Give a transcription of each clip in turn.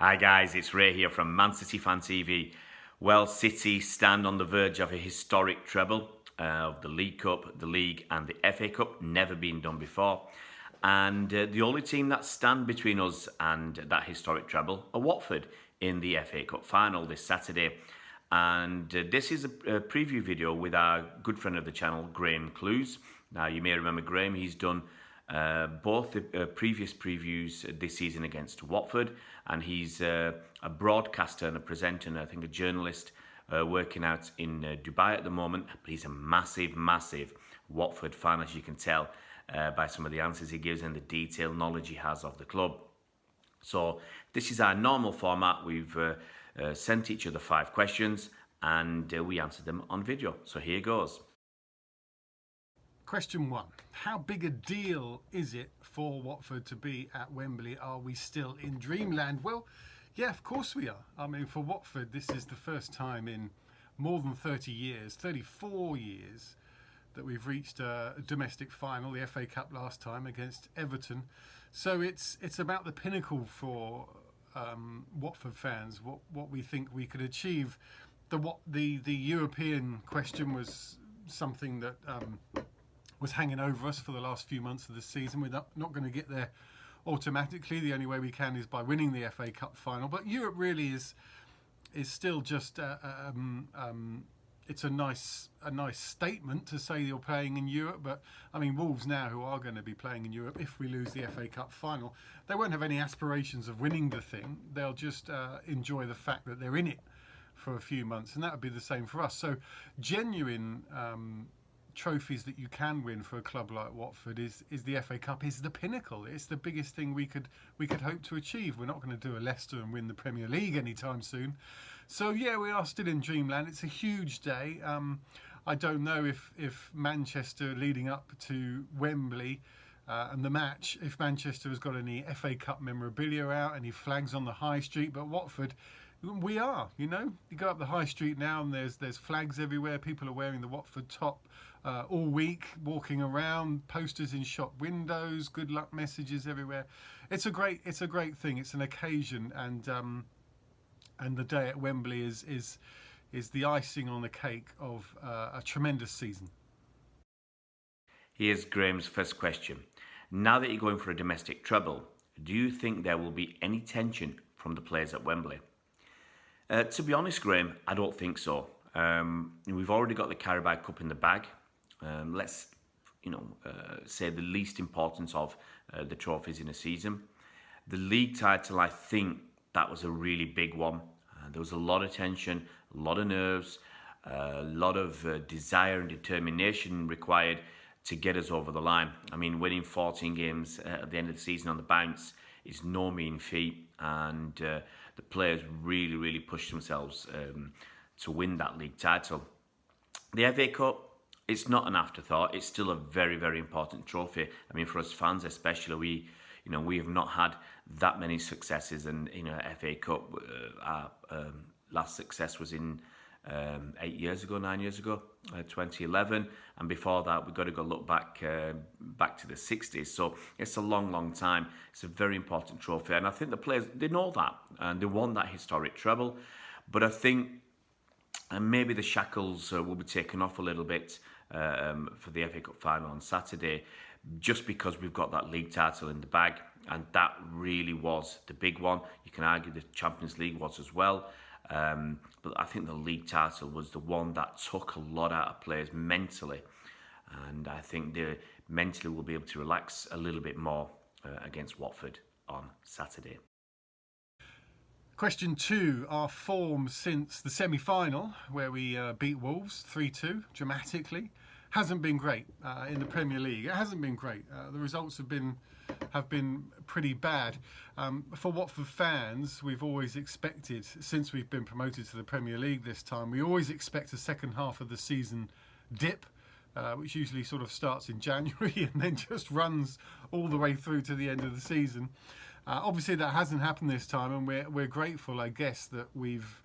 Hi guys, it's Ray here from Man City Fan TV. Well, City stand on the verge of a historic treble of the League Cup, the League and the FA Cup, never been done before. And the only team that stand between us and that historic treble are Watford in the FA Cup final this Saturday. And this is a preview video with our good friend of the channel, Graham Clews. Now, you may remember Graham, he's done both the previous previews this season against Watford, and he's a broadcaster and a presenter and I think a journalist working out in Dubai at the moment. But he's a massive Watford fan, as you can tell by some of the answers he gives and the detailed knowledge he has of the club. So this is our normal format. We've sent each other 5 questions and we answered them on video. So here goes. Question 1. How big a deal is it for Watford to be at Wembley? Are we still in dreamland? Well, yeah, of course we are. I mean, for Watford, this is the first time in more than 30 years, 34 years, that we've reached a domestic final, the FA Cup last time against Everton. So it's about the pinnacle for Watford fans, what we think we could achieve. The European question was something that was hanging over us for the last few months of the season. We're not going to get there automatically. The only way we can is by winning the FA Cup final. But Europe really is still just it's a nice statement to say you're playing in Europe. But I mean, Wolves now, who are going to be playing in Europe if we lose the FA Cup final, they won't have any aspirations of winning the thing. They'll just enjoy the fact that they're in it for a few months, and that would be the same for us. So genuine trophies that you can win for a club like Watford is the FA Cup, is the pinnacle. It's the biggest thing we could hope to achieve. We're not going to do a Leicester and win the Premier League anytime soon. So yeah, we are still in dreamland. It's a huge day. I don't know if Manchester, leading up to Wembley and the match, if Manchester has got any FA Cup memorabilia out, any flags on the high street, but Watford, we are, you know. You go up the high street now and there's flags everywhere. People are wearing the Watford top all week, walking around, posters in shop windows, good luck messages everywhere. It's a great thing. It's an occasion, and the day at Wembley is the icing on the cake of a tremendous season. Here's Graham's first question. Now that you're going for a domestic treble, do you think there will be any tension from the players at Wembley? To be honest, Graham, I don't think so. We've already got the Carabao Cup in the bag. Let's, say the least importance of the trophies in a season. The league title, I think that was a really big one. There was a lot of tension, a lot of nerves, a lot of desire and determination required to get us over the line. I mean, winning 14 games at the end of the season on the bounce is no mean feat, and the players really pushed themselves to win that league title. The FA Cup, it's not an afterthought. It's still a very important trophy. I mean, for us fans especially, we have not had that many successes, and FA Cup, our last success was in 9 years ago, 2011, and before that we've got to go look back to the 60s. So it's a long time. It's a very important trophy, and I think the players, they know that, and they won that historic treble. But I think maybe the shackles will be taken off a little bit for the FA Cup final on Saturday, just because we've got that league title in the bag, and that really was the big one. You can argue the Champions League was as well, but I think the league title was the one that took a lot out of players mentally, and I think they mentally will be able to relax a little bit more against Watford on Saturday. Question 2, our form since the semi-final, where we beat Wolves 3-2 dramatically, hasn't been great in the Premier League. It hasn't been great. The results have been pretty bad. For Watford fans, we've always expected, since we've been promoted to the Premier League this time, we always expect a second half of the season dip, which usually sort of starts in January and then just runs all the way through to the end of the season. Obviously that hasn't happened this time, and we're grateful, I guess, that we've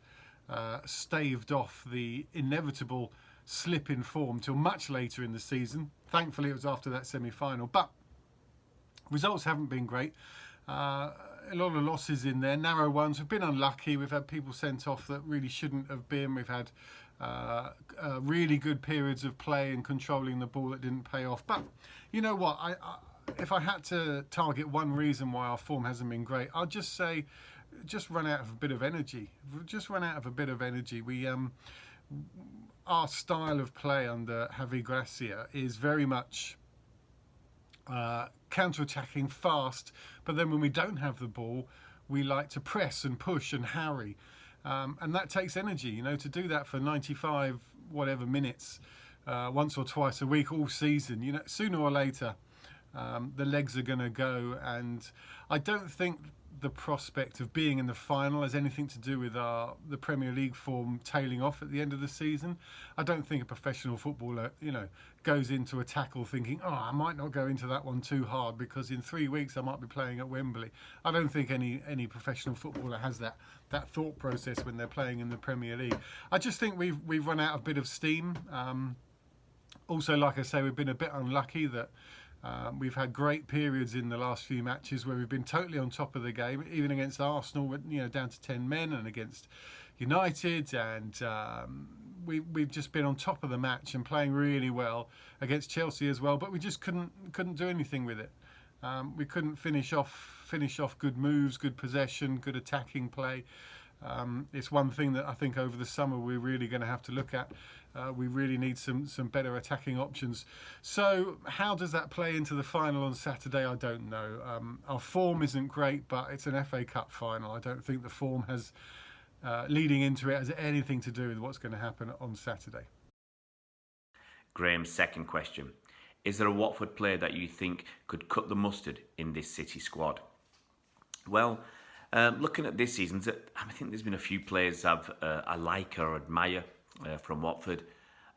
staved off the inevitable slip in form till much later in the season. Thankfully it was after that semi-final, but results haven't been great. a lot of losses in there, narrow ones. We've been unlucky. We've had people sent off that really shouldn't have been. We've had really good periods of play and controlling the ball that didn't pay off. But you know what? If I had to target one reason why our form hasn't been great, I'd just say, just run out of a bit of energy. Just run out of a bit of energy. Our style of play under Javi Gracia is very much counter-attacking fast, but then when we don't have the ball, we like to press and push and harry, and that takes energy, you know, to do that for 95 whatever minutes, once or twice a week all season. You know, sooner or later the legs are going to go, and I don't think the prospect of being in the final has anything to do with the Premier League form tailing off at the end of the season. I don't think a professional footballer, you know, goes into a tackle thinking, oh, I might not go into that one too hard because in 3 weeks I might be playing at Wembley. I don't think any professional footballer has that thought process when they're playing in the Premier League. I just think we've run out a bit of steam. Also, like I say, we've been a bit unlucky that we've had great periods in the last few matches where we've been totally on top of the game, even against Arsenal, you know, down to 10 men, and against United, and we've just been on top of the match and playing really well against Chelsea as well. But we just couldn't do anything with it. We couldn't finish off good moves, good possession, good attacking play. It's one thing that I think over the summer we're really going to have to look at. We really need some better attacking options. So how does that play into the final on Saturday? I don't know. Our form isn't great, but it's an FA Cup final. I don't think the form has leading into it has anything to do with what's going to happen on Saturday. Graham's second question. Is there a Watford player that you think could cut the mustard in this City squad? Well, looking at this season, I think there's been a few players I like or admire from Watford.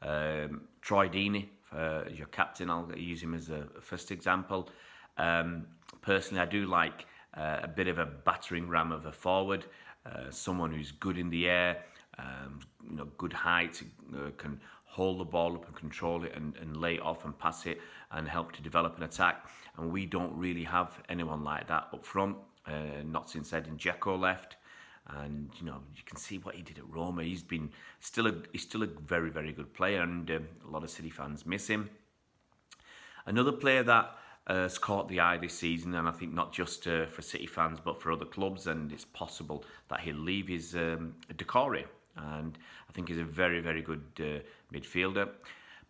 Troy Deeney, as your captain, I'll use him as a first example. Personally, I do like a bit of a battering ram of a forward, someone who's good in the air, you know, good height, can hold the ball up and control it and lay it off and pass it and help to develop an attack. And we don't really have anyone like that up front. Not since Edin Dzeko left, and you know, you can see what he did at Roma. He's still a very, very good player, and a lot of City fans miss him. Another player that has caught the eye this season, and I think not just for City fans but for other clubs, and it's possible that he'll leave, is Decore, and I think he's a very, very good midfielder.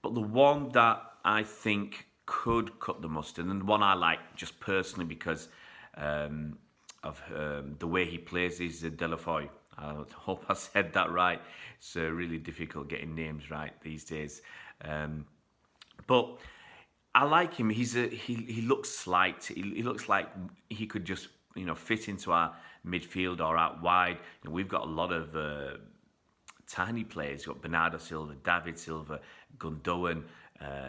But the one that I think could cut the mustard, and the one I like just personally because of the way he plays, is Deulofeu. I hope I said that right. It's really difficult getting names right these days. But I like him. He looks slight. He looks like he could just, you know, fit into our midfield or out wide. You know, we've got a lot of tiny players. You've got Bernardo Silva, David Silva, Gundogan,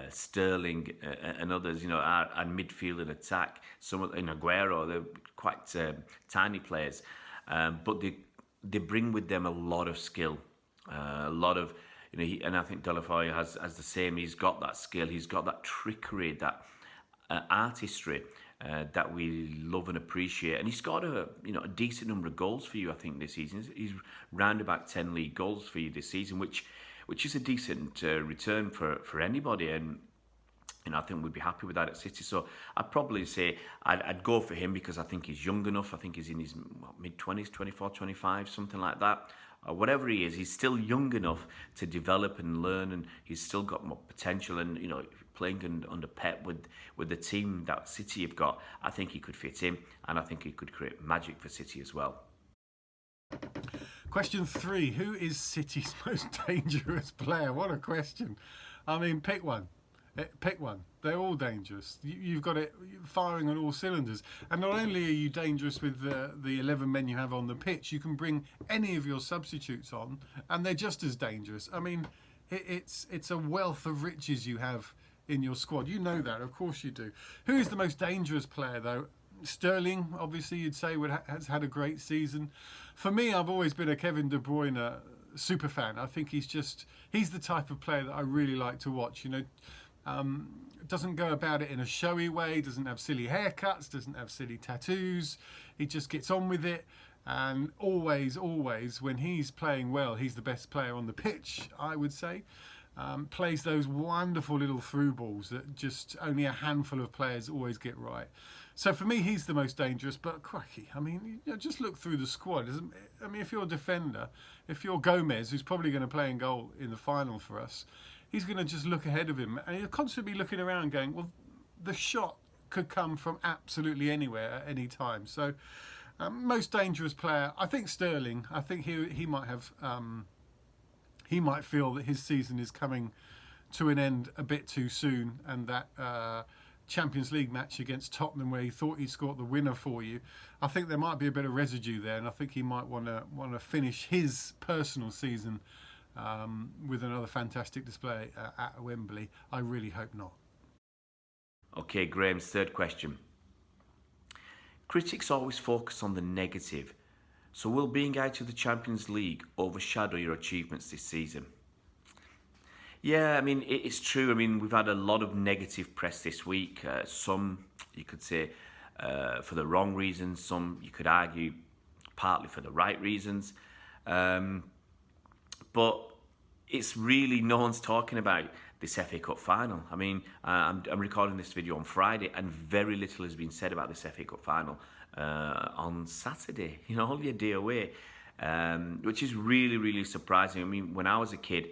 Sterling, and others. You know, our midfield and attack. Some in Aguero, they're quite tiny players, but they bring with them a lot of skill, a lot of, you know. And I think Deulofeu has the same. He's got that skill. He's got that trickery, that artistry that we love and appreciate. And he's got a decent number of goals for you, I think, this season. He's round about 10 league goals for you this season, which is a decent return for anybody. And you know, I think we'd be happy with that at City. So I'd probably say I'd go for him because I think he's young enough. I think he's in his mid-20s, 24, 25, something like that. Whatever he is, he's still young enough to develop and learn, and he's still got more potential. And you know, playing under Pep with the team that City have got, I think he could fit in, and I think he could create magic for City as well. Question 3. Who is City's most dangerous player? What a question. I mean, pick one. Pick one. They're all dangerous. You've got it firing on all cylinders. And not only are you dangerous with the 11 men you have on the pitch, you can bring any of your substitutes on and they're just as dangerous. I mean, it's a wealth of riches you have in your squad. You know that, of course you do. Who is the most dangerous player, though? Sterling, obviously, you'd say has had a great season. For me, I've always been a Kevin De Bruyne super fan. I think he's the type of player that I really like to watch. You know, Doesn't go about it in a showy way, doesn't have silly haircuts, doesn't have silly tattoos. He just gets on with it. And always, when he's playing well, he's the best player on the pitch, I would say. Plays those wonderful little through balls that just only a handful of players always get right. So for me, he's the most dangerous. But cracky, I mean, just look through the squad. I mean, if you're a defender, if you're Gomez, who's probably going to play in goal in the final for us, he's going to just look ahead of him, and he'll constantly be looking around, going, "Well, the shot could come from absolutely anywhere at any time." So, most dangerous player, I think Sterling. I think he might have. He might feel that his season is coming to an end a bit too soon, and that Champions League match against Tottenham, where he thought he'd scored the winner for you, I think there might be a bit of residue there, and I think he might want to finish his personal season with another fantastic display at Wembley. I really hope not. Okay, Graham's third question. Critics always focus on the negative. So will being out of the Champions League overshadow your achievements this season? Yeah, I mean, it's true. I mean, we've had a lot of negative press this week. Some, you could say, for the wrong reasons. Some, you could argue, partly for the right reasons. But it's really, no one's talking about this FA Cup final. I mean, I'm recording this video on Friday, and very little has been said about this FA Cup final on Saturday, only a day away, which is really, really surprising. I mean, when I was a kid,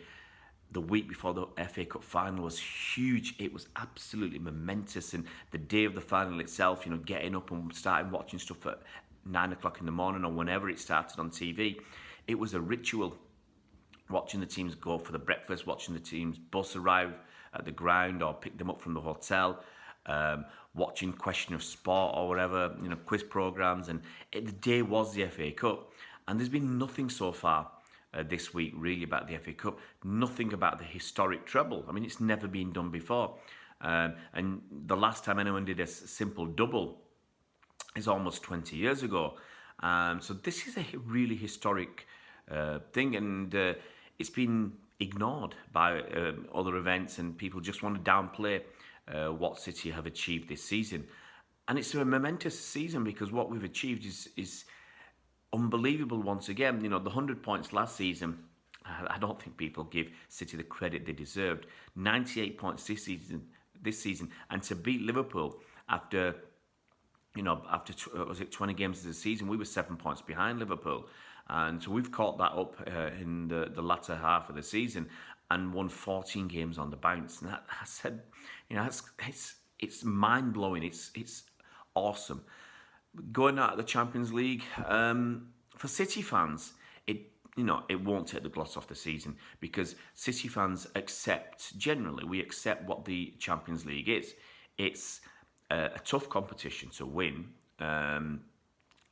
the week before the FA Cup final was huge. It was absolutely momentous, and the day of the final itself, getting up and starting watching stuff at 9 o'clock in the morning or whenever it started on TV, it was a ritual. Watching the teams go for the breakfast, watching the teams bus arrive at the ground or pick them up from the hotel, watching Question of Sport or whatever, quiz programs, and the day was the FA Cup. And there's been nothing so far this week really about the FA Cup, nothing about the historic treble. I mean, it's never been done before. And the last time anyone did a simple double is almost 20 years ago. So this is a really historic thing, and it's been ignored by other events, and people just want to downplay what City have achieved this season. And it's a momentous season because what we've achieved is unbelievable once again. The 100 points last season, I don't think people give City the credit they deserved. 98 points this season, and to beat Liverpool after 20 games of the season, we were 7 points behind Liverpool. And so we've caught that up in the latter half of the season and won 14 games on the bounce. And that, I said, it's mind blowing. It's awesome. Going out of the Champions League, for City fans, it won't take the gloss off the season, because City fans we accept what the Champions League is. It's a tough competition to win.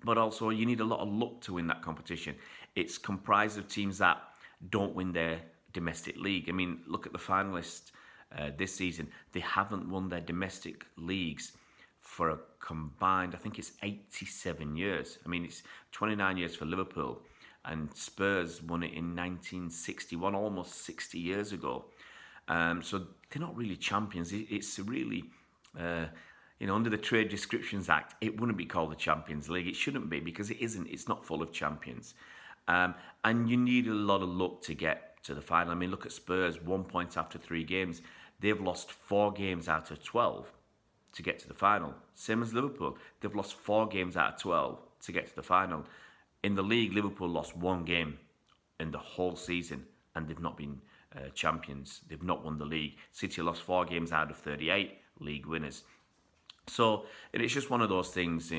But also you need a lot of luck to win that competition. It's comprised of teams that don't win their domestic league. I mean, look at the finalists this season. They haven't won their domestic leagues for a combined, I think it's 87 years. I mean, it's 29 years for Liverpool, and Spurs won it in 1961, almost 60 years ago. So they're not really champions. It's really... under the Trade Descriptions Act, it wouldn't be called the Champions League. It shouldn't be, because it isn't. It's not full of champions. And you need a lot of luck to get to the final. I mean, look at Spurs, 1 point after 3 games. They've lost 4 games out of 12 to get to the final. Same as Liverpool. They've lost 4 games out of 12 to get to the final. In the league, Liverpool lost 1 game in the whole season, and they've not been champions. They've not won the league. City lost 4 games out of 38, league winners. So it's just one of those things,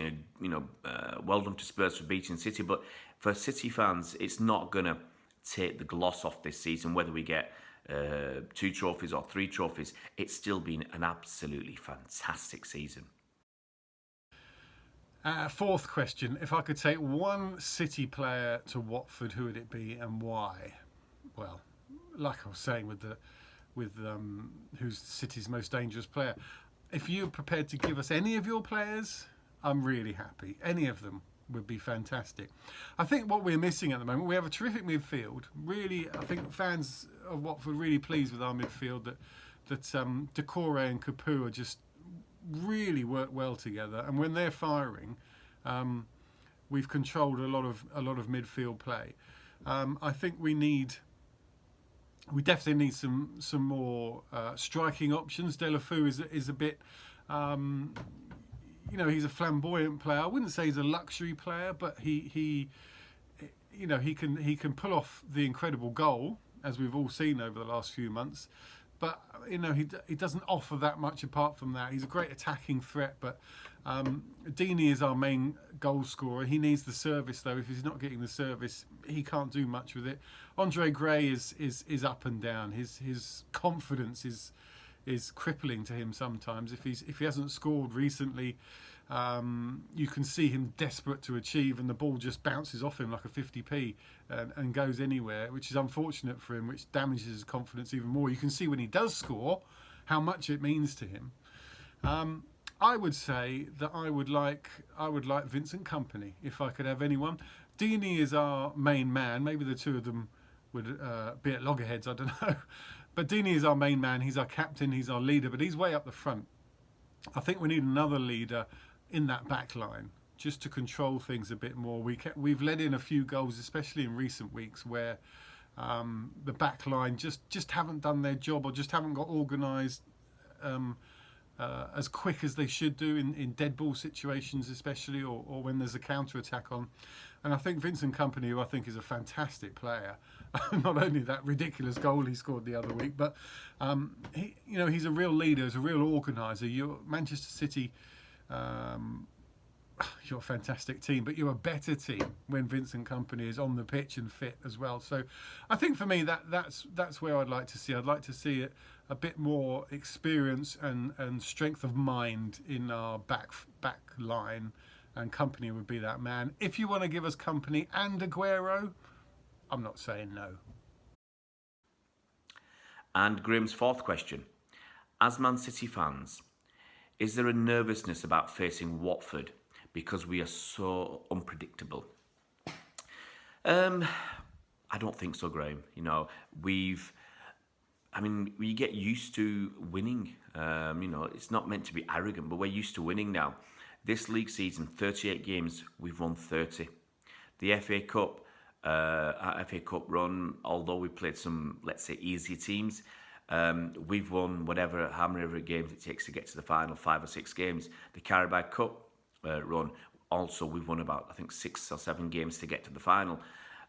well done to Spurs for beating City, but for City fans, it's not going to take the gloss off this season, whether we get 2 trophies or 3 trophies. It's still been an absolutely fantastic season. Fourth question, if I could take one City player to Watford, who would it be and why? Well, like I was saying with who's City's most dangerous player, if you're prepared to give us any of your players, I'm really happy. Any of them would be fantastic. I think what we're missing at the moment, we have a terrific midfield. Really, I think fans of Watford are really pleased with our midfield, that that Decore and Capoue are just really work well together, and when they're firing, we've controlled a lot of midfield play. I think we definitely need some more striking options. Delafou is a bit, he's a flamboyant player. I wouldn't say he's a luxury player, but he can pull off the incredible goal, as we've all seen over the last few months. But he doesn't offer that much apart from that. He's a great attacking threat, but Deeney is our main goal scorer. He needs the service, though. If he's not getting the service, he can't do much with it. Andre Gray is up and down. His confidence is crippling to him sometimes. If he hasn't scored recently, you can see him desperate to achieve, and the ball just bounces off him like a 50p and goes anywhere, which is unfortunate for him, which damages his confidence even more. You can see when he does score how much it means to him. I would say that I would like Vincent Kompany if I could have anyone. Deeney is our main man. Maybe the two of them would be at loggerheads, I don't know. But Deeney is our main man. He's our captain. He's our leader. But he's way up the front. I think we need another leader in that back line just to control things a bit more. We've let in a few goals, especially in recent weeks, where the back line just haven't done their job or just haven't got organised as quick as they should do in dead ball situations, especially, or when there's a counter attack on. And I think Vincent Kompany, who I think is a fantastic player, not only that ridiculous goal he scored the other week, but he's a real leader, he's a real organiser. Manchester City, you're a fantastic team, but you're a better team when Vincent Kompany is on the pitch and fit as well. So I think for me that's where I'd like to see. I'd like to see a bit more experience and strength of mind in our back line, and Kompany would be that man. If you want to give us Kompany and Aguero, I'm not saying no. And Graham's fourth question: as Man City fans, is there a nervousness about facing Watford because we are so unpredictable? I don't think so, Graham. We get used to winning. It's not meant to be arrogant, but we're used to winning now. This league season, 38 games, we've won 30. The FA Cup, our FA Cup run, although we played some, let's say, easier teams, we've won how many games it takes to get to the final, 5 or 6 games. The Carabao Cup run, also we've won about, I think, 6 or 7 games to get to the final.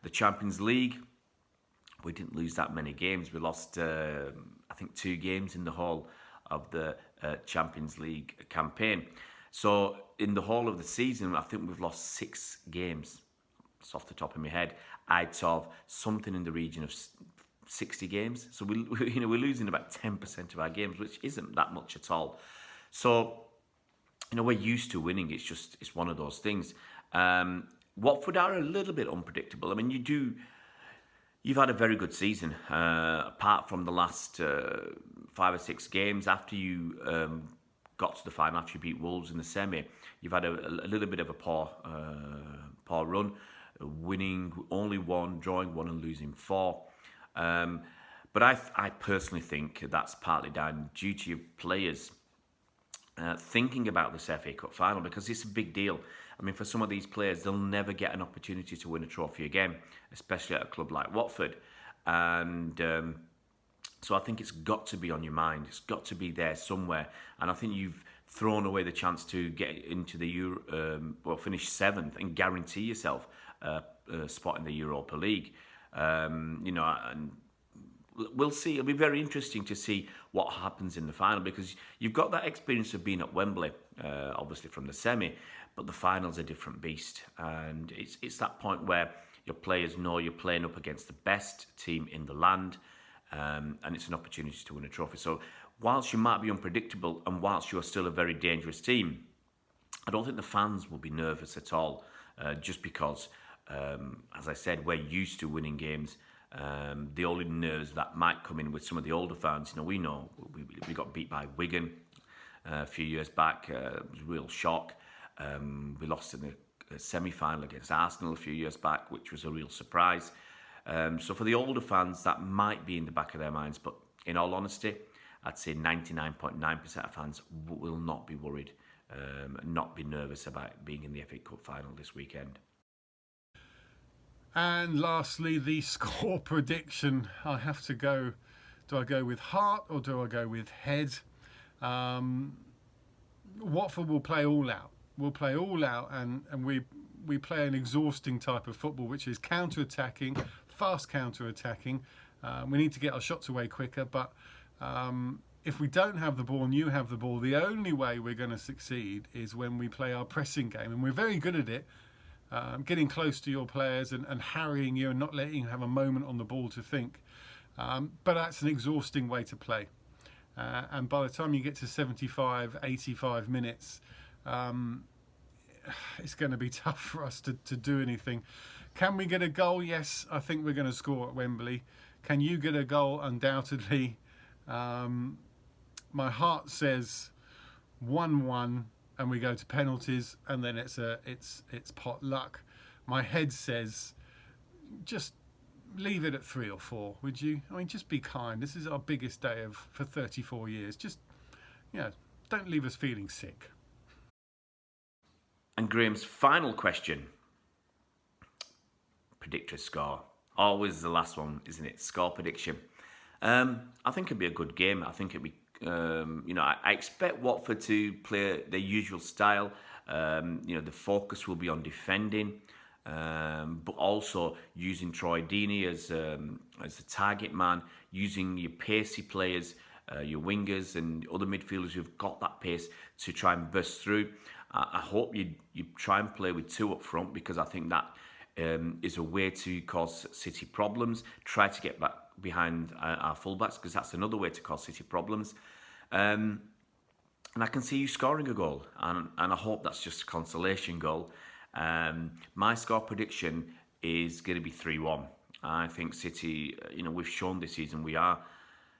The Champions League, we didn't lose that many games. We lost, I think, 2 games in the whole of the Champions League campaign. So in the whole of the season, I think we've lost 6 games. It's off the top of my head. I'd have something in the region of 60 games. So we're losing about 10% of our games, which isn't that much at all. So we're used to winning. It's one of those things. Watford are a little bit unpredictable. I mean, you've had a very good season, apart from the last 5 or 6 games. After you got to the final, after you beat Wolves in the semi, you've had a little bit of a poor run, winning only 1, drawing 1 and losing 4. But I personally think that's partly down due to your players thinking about this FA Cup final, because it's a big deal. I mean, for some of these players, they'll never get an opportunity to win a trophy again, especially at a club like Watford. And so I think it's got to be on your mind. It's got to be there somewhere. And I think you've thrown away the chance to get into the finish 7th and guarantee yourself a spot in the Europa League. And we'll see. It'll be very interesting to see what happens in the final, because you've got that experience of being at Wembley, obviously from the semi, but the final's a different beast. And it's that point where your players know you're playing up against the best team in the land, and it's an opportunity to win a trophy. So whilst you might be unpredictable and whilst you're still a very dangerous team, I don't think the fans will be nervous at all, just because, as I said, we're used to winning games. The only nerves that might come in with some of the older fans, we know we got beat by Wigan a few years back. It was a real shock. We lost in the semi-final against Arsenal a few years back, which was a real surprise. So for the older fans, that might be in the back of their minds. But in all honesty, I'd say 99.9% of fans will not be worried, not be nervous about being in the FA Cup final this weekend. And lastly, the score prediction. I have to go. Do I go with heart or do I go with head? Watford will play all out. We'll play all out, and we play an exhausting type of football, which is counter-attacking, fast counter-attacking. We need to get our shots away quicker, but if we don't have the ball and you have the ball, the only way we're going to succeed is when we play our pressing game, and we're very good at it. Getting close to your players and harrying you and not letting you have a moment on the ball to think. But that's an exhausting way to play. And by the time you get to 75, 85 minutes, it's going to be tough for us to do anything. Can we get a goal? Yes, I think we're going to score at Wembley. Can you get a goal? Undoubtedly. My heart says 1-1. And we go to penalties, and then it's pot luck. My head says, just leave it at 3 or 4, would you? I mean, just be kind. This is our biggest day for 34 years. Just, don't leave us feeling sick. And Graham's final question: predict a score. Always the last one, isn't it? Score prediction. I think it'd be a good game. I think it'd be. I expect Watford to play their usual style. The focus will be on defending, but also using Troy Deeney as the target man, using your pacey players, your wingers and other midfielders who've got that pace to try and burst through. I hope you try and play with 2 up front, because I think that is a way to cause City problems. Try to get back behind our fullbacks, because that's another way to cause City problems. And I can see you scoring a goal, and I hope that's just a consolation goal. My score prediction is going to be 3-1. I think City, we've shown this season we are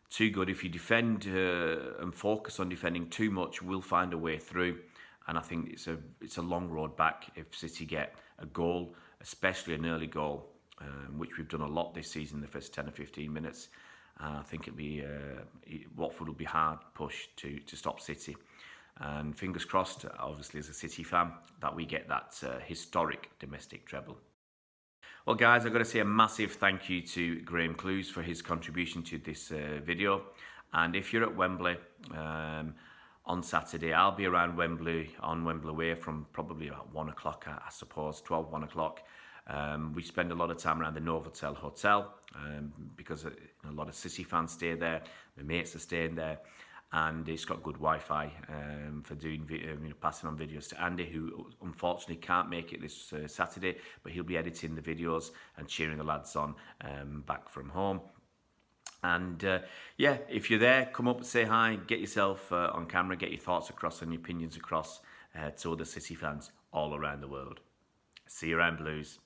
too good. If you defend and focus on defending too much, we'll find a way through. And I think it's a long road back if City get a goal, especially an early goal, which we've done a lot this season, the first 10 or 15 minutes. I think Watford will be hard pushed to stop City. And fingers crossed, obviously, as a City fan, that we get that historic domestic treble. Well, guys, I've got to say a massive thank you to Graham Clews for his contribution to this video. And if you're at Wembley on Saturday, I'll be around Wembley, on Wembley Way, from probably about 1 o'clock, I suppose, 12, 1 o'clock. We spend a lot of time around the Novotel Hotel because a lot of City fans stay there. My mates are staying there, and it's got good Wi-Fi for doing passing on videos to Andy, who unfortunately can't make it this Saturday, but he'll be editing the videos and cheering the lads on back from home. And if you're there, come up and say hi, get yourself on camera, get your thoughts across and your opinions across to other City fans all around the world. See you around, Blues.